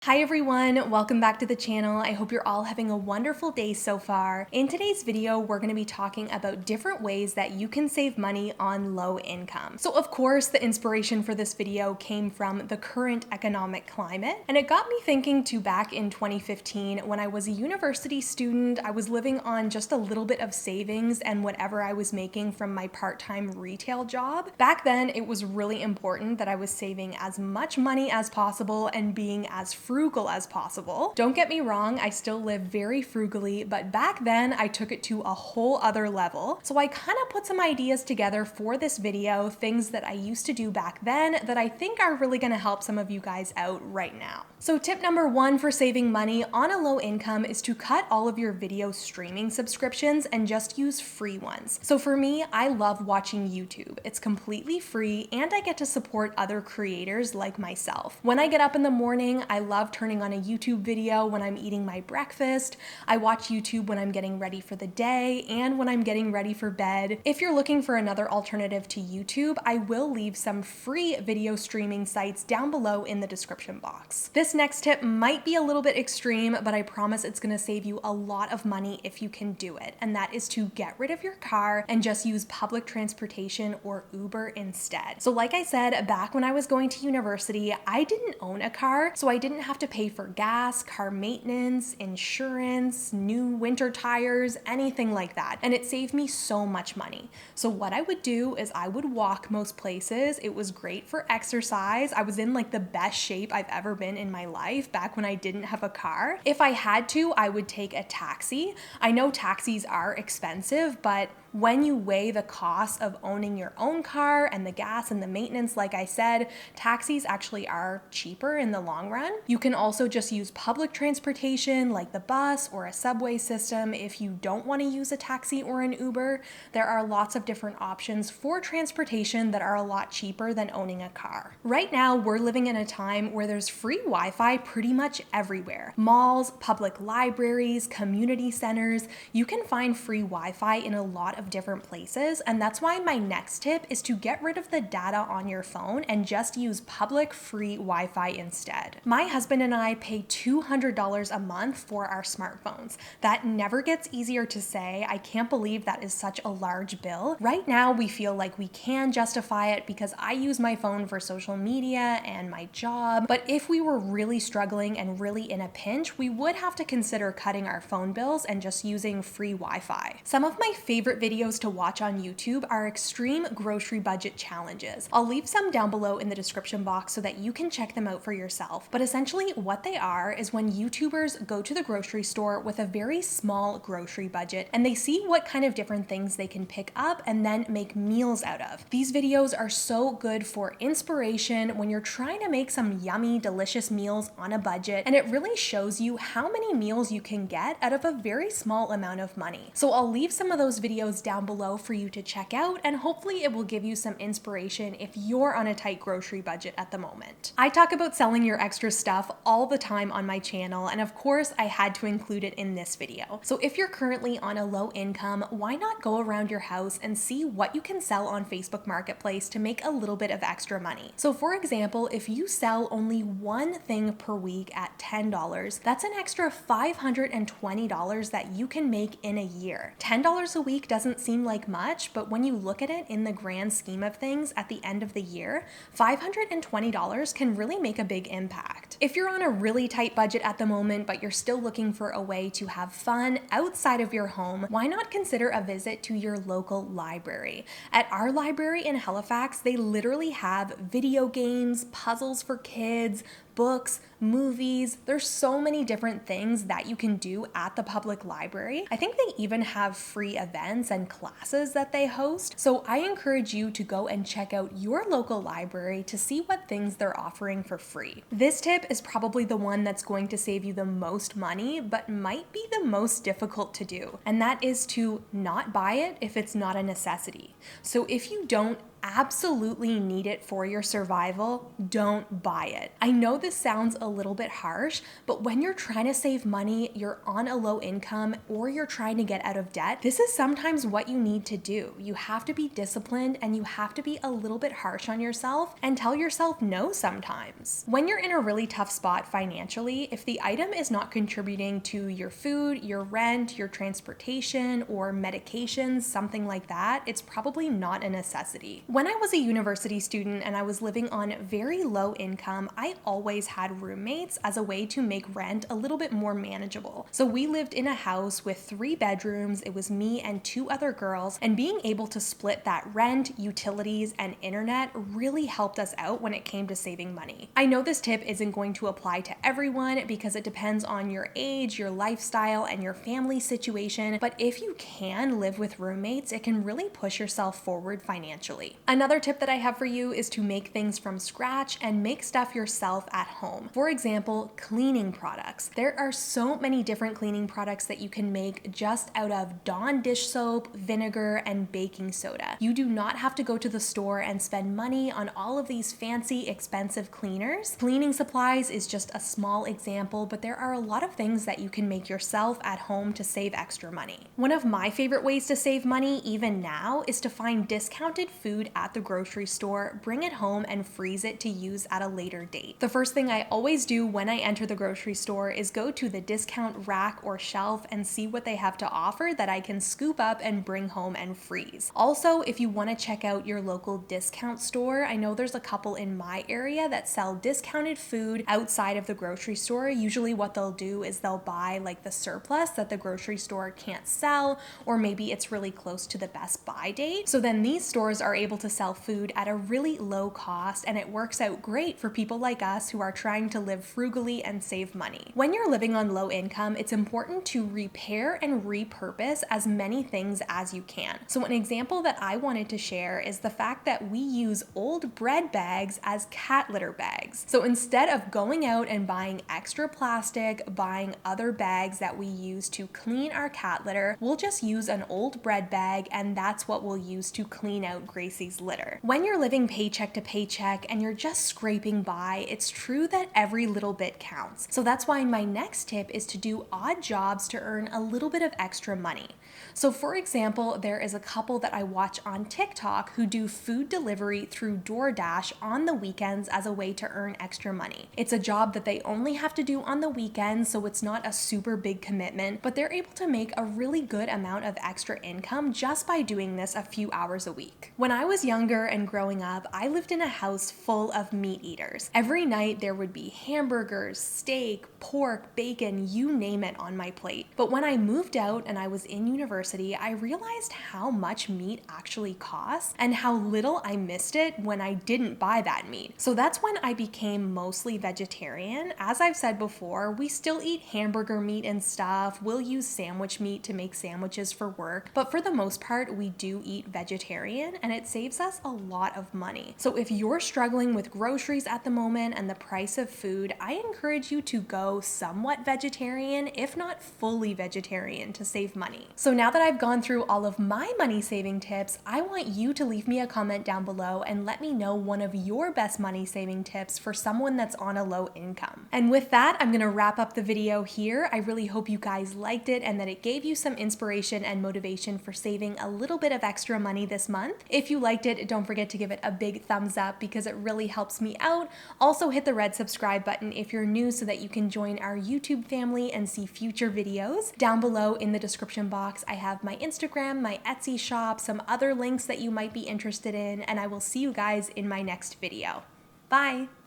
Hi everyone, welcome back to the channel. I hope you're all having a wonderful day so far. In today's video, we're going to be talking about different ways that you can save money on low income. So of course, the inspiration for this video came from the current economic climate, and it got me thinking to back in 2015 when I was a university student. I was living on just a little bit of savings and whatever I was making from my part-time retail job. Back then, it was really important that I was saving as much money as possible and being as frugal as possible. Don't get me wrong, I still live very frugally, but back then I took it to a whole other level. So I kind of put some ideas together for this video, things that I used to do back then that I think are really going to help some of you guys out right now. So tip number one for saving money on a low income is to cut all of your video streaming subscriptions and just use free ones. So for me, I love watching YouTube. It's completely free and I get to support other creators like myself. When I get up in the morning, I love turning on a YouTube video when I'm eating my breakfast. I watch YouTube when I'm getting ready for the day and when I'm getting ready for bed. If you're looking for another alternative to YouTube, I will leave some free video streaming sites down below in the description box. This next tip might be a little bit extreme, but I promise it's going to save you a lot of money if you can do it, and that is to get rid of your car and just use public transportation or Uber instead. So like I said, back when I was going to university, I didn't own a car, so I didn't have to pay for gas, car maintenance, insurance, new winter tires, anything like that. And it saved me so much money. So what I would do is I would walk most places. It was great for exercise. I was in like the best shape I've ever been in my life back when I didn't have a car. If I had to, I would take a taxi. I know taxis are expensive, but when you weigh the cost of owning your own car and the gas and the maintenance, like I said, taxis actually are cheaper in the long run. You can also just use public transportation like the bus or a subway system if you don't want to use a taxi or an Uber. There are lots of different options for transportation that are a lot cheaper than owning a car. Right now, we're living in a time where there's free Wi-Fi pretty much everywhere. Malls, public libraries, community centers, you can find free Wi-Fi in a lot of different places, and that's why my next tip is to get rid of the data on your phone and just use public free Wi-Fi instead. My husband and I pay $200 a month for our smartphones. That never gets easier to say. I can't believe that is such a large bill. Right now, we feel like we can justify it because I use my phone for social media and my job, but if we were really struggling and really in a pinch, we would have to consider cutting our phone bills and just using free Wi-Fi. Some of my favorite videos to watch on YouTube are extreme grocery budget challenges. I'll leave some down below in the description box so that you can check them out for yourself. But essentially what they are is when YouTubers go to the grocery store with a very small grocery budget and they see what kind of different things they can pick up and then make meals out of. These videos are so good for inspiration when you're trying to make some yummy, delicious meals on a budget, and it really shows you how many meals you can get out of a very small amount of money. So I'll leave some of those videos down below for you to check out, and hopefully it will give you some inspiration if you're on a tight grocery budget at the moment. I talk about selling your extra stuff all the time on my channel, and of course I had to include it in this video. So if you're currently on a low income, why not go around your house and see what you can sell on Facebook Marketplace to make a little bit of extra money. So for example, if you sell only one thing per week at $10, that's an extra $520 that you can make in a year. $10 a week doesn't seem like much, but when you look at it in the grand scheme of things at the end of the year, $520 can really make a big impact. If you're on a really tight budget at the moment, but you're still looking for a way to have fun outside of your home, why not consider a visit to your local library? At our library in Halifax, they literally have video games, puzzles for kids, books, movies. There's so many different things that you can do at the public library. I think they even have free events and classes that they host. So I encourage you to go and check out your local library to see what things they're offering for free. This tip is probably the one that's going to save you the most money, but might be the most difficult to do. And that is to not buy it if it's not a necessity. So if you don't absolutely need it for your survival, don't buy it. I know this sounds a little bit harsh, but when you're trying to save money, you're on a low income, or you're trying to get out of debt, this is sometimes what you need to do. You have to be disciplined and you have to be a little bit harsh on yourself and tell yourself no sometimes. When you're in a really tough spot financially, if the item is not contributing to your food, your rent, your transportation, or medications, something like that, it's probably not a necessity. When I was a university student and I was living on very low income, I always had roommates as a way to make rent a little bit more manageable. So we lived in a house with 3 bedrooms. It was me and 2 other girls, and being able to split that rent, utilities, and internet really helped us out when it came to saving money. I know this tip isn't going to apply to everyone because it depends on your age, your lifestyle, and your family situation, but if you can live with roommates, it can really push yourself forward financially. Another tip that I have for you is to make things from scratch and make stuff yourself at home. For example, cleaning products. There are so many different cleaning products that you can make just out of Dawn dish soap, vinegar, and baking soda. You do not have to go to the store and spend money on all of these fancy, expensive cleaners. Cleaning supplies is just a small example, but there are a lot of things that you can make yourself at home to save extra money. One of my favorite ways to save money, even now, is to find discounted food at the grocery store, bring it home, and freeze it to use at a later date. The first thing I always do when I enter the grocery store is go to the discount rack or shelf and see what they have to offer that I can scoop up and bring home and freeze. Also, if you want to check out your local discount store, I know there's a couple in my area that sell discounted food outside of the grocery store. Usually what they'll do is they'll buy like the surplus that the grocery store can't sell, or maybe it's really close to the best buy date. So then these stores are able to sell food at a really low cost, and it works out great for people like us who are trying to live frugally and save money. When you're living on low income, it's important to repair and repurpose as many things as you can. So an example that I wanted to share is the fact that we use old bread bags as cat litter bags. So instead of going out and buying extra plastic, buying other bags that we use to clean our cat litter, we'll just use an old bread bag, and that's what we'll use to clean out Gracie's litter. When you're living paycheck to paycheck and you're just scraping by, it's true that every little bit counts. So that's why my next tip is to do odd jobs to earn a little bit of extra money. So for example, there is a couple that I watch on TikTok who do food delivery through DoorDash on the weekends as a way to earn extra money. It's a job that they only have to do on the weekends, so it's not a super big commitment, but they're able to make a really good amount of extra income just by doing this a few hours a week. When I was younger and growing up, I lived in a house full of meat eaters. Every night there would be hamburgers, steak, pork, bacon, you name it on my plate. But when I moved out and I was in university, I realized how much meat actually costs and how little I missed it when I didn't buy that meat. So that's when I became mostly vegetarian. As I've said before, we still eat hamburger meat and stuff. We'll use sandwich meat to make sandwiches for work, but for the most part, we do eat vegetarian, and it saves us a lot of money. So if you're struggling with groceries at the moment and the price of food, I encourage you to go somewhat vegetarian, if not fully vegetarian, to save money. So now that I've gone through all of my money saving tips, I want you to leave me a comment down below and let me know one of your best money saving tips for someone that's on a low income. And with that, I'm gonna wrap up the video here. I really hope you guys liked it and that it gave you some inspiration and motivation for saving a little bit of extra money this month. If you liked it, don't forget to give it a big thumbs up because it really helps me out. Also hit the red subscribe button if you're new so that you can join our YouTube family and see future videos. Down below in the description box, I have my Instagram, my Etsy shop, some other links that you might be interested in, and I will see you guys in my next video. Bye!